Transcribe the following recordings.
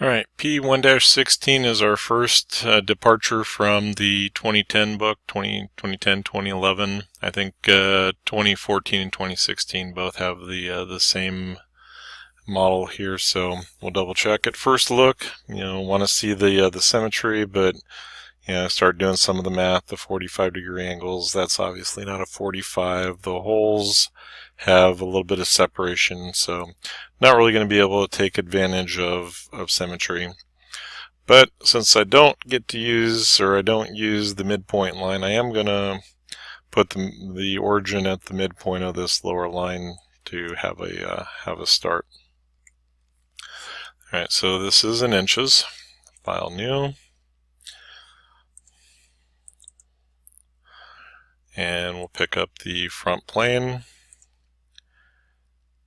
Alright, P1-16 is our first departure from the 2010 book, 2010, 2011. I think 2014 and 2016 both have the same model here, so we'll double check. At first look, want to see the symmetry, but start doing some of the math, the 45-degree angles. That's obviously not a 45. The holes have a little bit of separation, so not really going to be able to take advantage of symmetry. But since I don't get to use, or I don't use the midpoint line, I am going to put the origin at the midpoint of this lower line to have a start. Alright, so this is in inches. File new. And we'll pick up the front plane.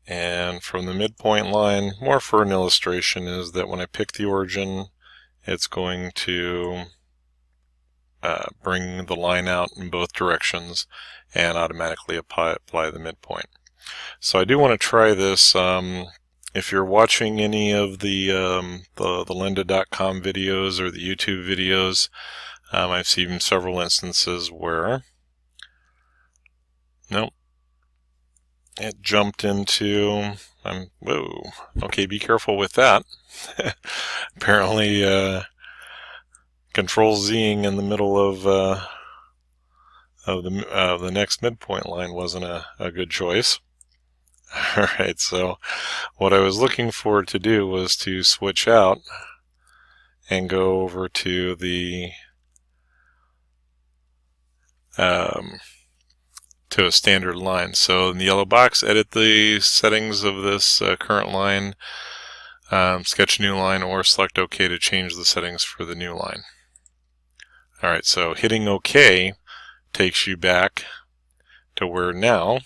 And from the midpoint line, more for an illustration, is that when I pick the origin, it's going to bring the line out in both directions and automatically apply the midpoint. So I do want to try this. If you're watching any of the lynda.com videos or the YouTube videos, I've seen several instances where nope, it jumped into, whoa, okay, be careful with that. Apparently Control Zing in the middle of the next midpoint line wasn't a good choice. Alright, so what I was looking for to do was to switch out and go over to the to a standard line. So in the yellow box, edit the settings of this current line, sketch new line, or select OK to change the settings for the new line. Alright, so hitting OK takes you back to where now,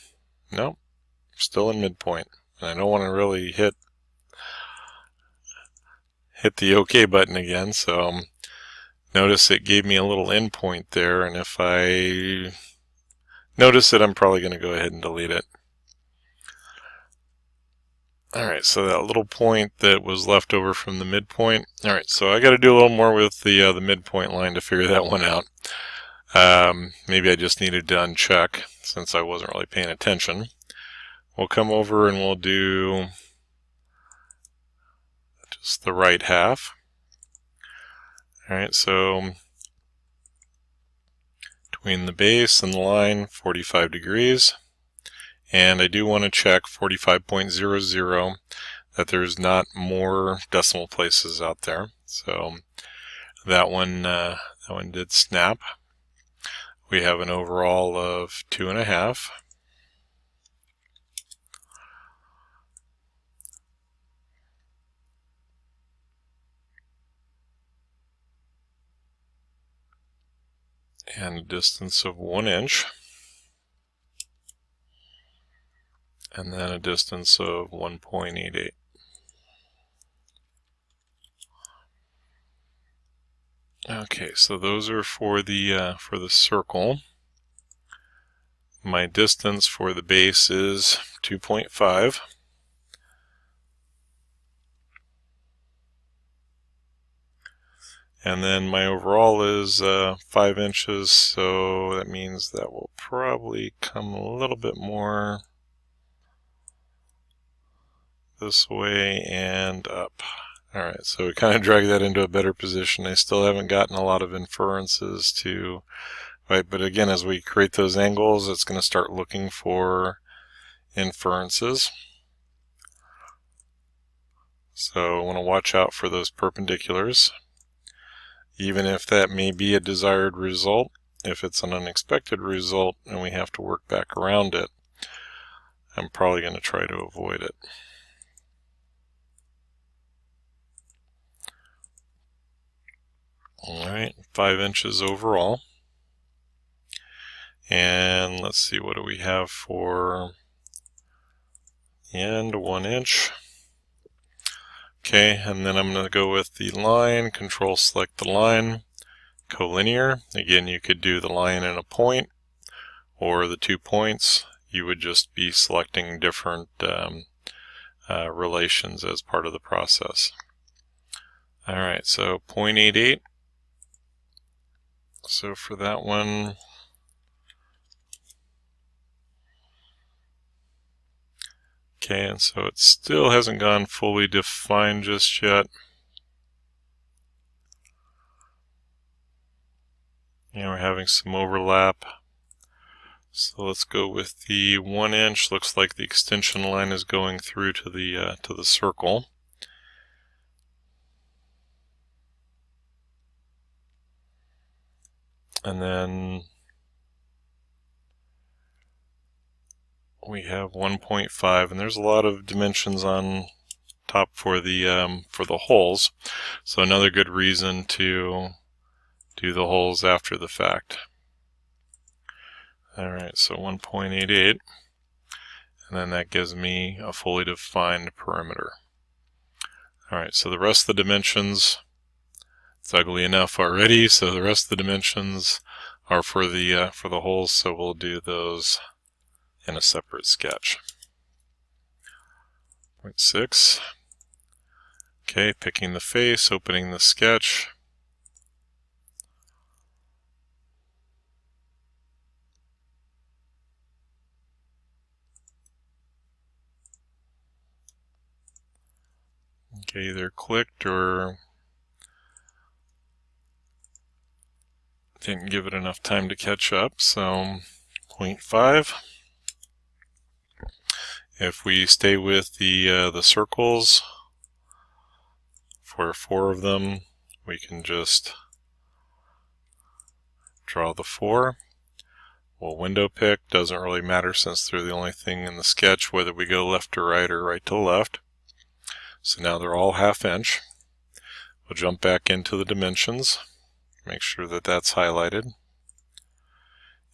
nope, still in midpoint. And I don't want to really hit the OK button again, so notice it gave me a little endpoint there, and if I notice it, I'm probably going to go ahead and delete it. Alright, so that little point that was left over from the midpoint. Alright, so I got to do a little more with the midpoint line to figure that one out. Maybe I just needed to uncheck since I wasn't really paying attention. We'll come over and we'll do just the right half. Alright, so between the base and the line, 45 degrees. And I do want to check 45.00 that there's not more decimal places out there. So that one did snap. We have an overall of 2.5. And a distance of 1 inch. And then a distance of 1.88. Okay, so those are for the circle. My distance for the base is 2.5. And then my overall is 5 inches, so that means that will probably come a little bit more this way and up. Alright, so we kind of drag that into a better position. I still haven't gotten a lot of inferences to, right, but again, as we create those angles, it's going to start looking for inferences. So I want to watch out for those perpendiculars. Even if that may be a desired result, if it's an unexpected result and we have to work back around it, I'm probably going to try to avoid it. Alright, 5 inches overall. And let's see, what do we have for the end? 1 inch. Okay, and then I'm going to go with the line, Control select the line, collinear. Again, you could do the line and a point, or the 2 points. You would just be selecting different relations as part of the process. Alright, so 0.88. So for that one, okay, and so it still hasn't gone fully defined just yet. And we're having some overlap. So let's go with the 1 inch. Looks like the extension line is going through to the circle. And then we have 1.5, and there's a lot of dimensions on top for the holes. So another good reason to do the holes after the fact. Alright, so 1.88, and then that gives me a fully defined perimeter. Alright, so the rest of the dimensions, it's ugly enough already, so the rest of the dimensions are for the holes, so we'll do those in a separate sketch. 0.6. Okay, picking the face, opening the sketch. Okay, either clicked or didn't give it enough time to catch up, so 0.5. If we stay with the circles, for 4 of them, we can just draw the 4. Well, window pick doesn't really matter since they're the only thing in the sketch, whether we go left to right or right to left. So now they're all 1/2 inch. We'll jump back into the dimensions, make sure that that's highlighted.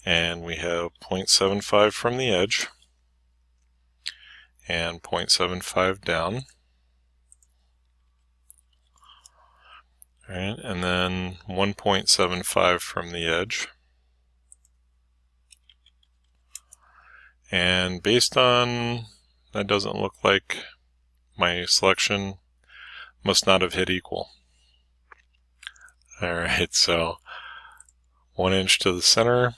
And we have 0.75 from the edge and 0.75 down. Alright, and then 1.75 from the edge. And based on, that doesn't look like my selection must not have hit equal. Alright, so 1 inch to the center.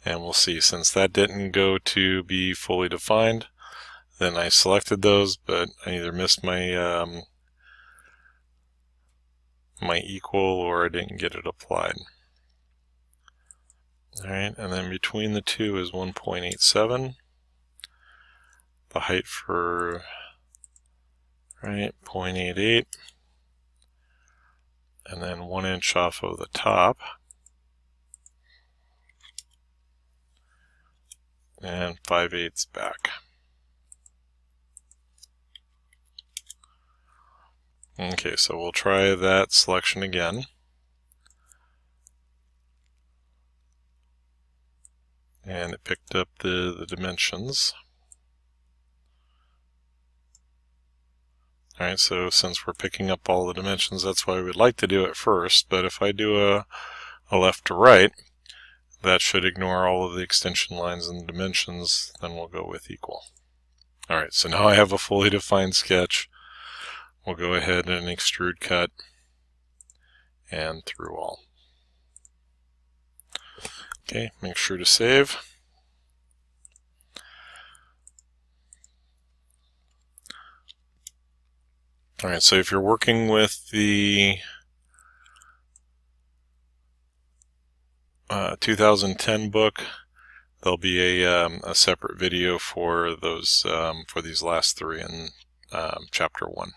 And we'll see, since that didn't go to be fully defined, then I selected those, but I either missed my my equal or I didn't get it applied. Alright, and then between the two is 1.87. The height for 0.88. And then 1 inch off of the top. And 5/8 back. Okay, so we'll try that selection again. And it picked up the dimensions. Alright, so since we're picking up all the dimensions, that's why we'd like to do it first, but if I do a left to right, that should ignore all of the extension lines and dimensions, then we'll go with equal. Alright, so now I have a fully defined sketch. We'll go ahead and extrude cut and through all. Okay, make sure to save. Alright, so if you're working with the 2010 book, there'll be a separate video for those for these last 3 in chapter 1.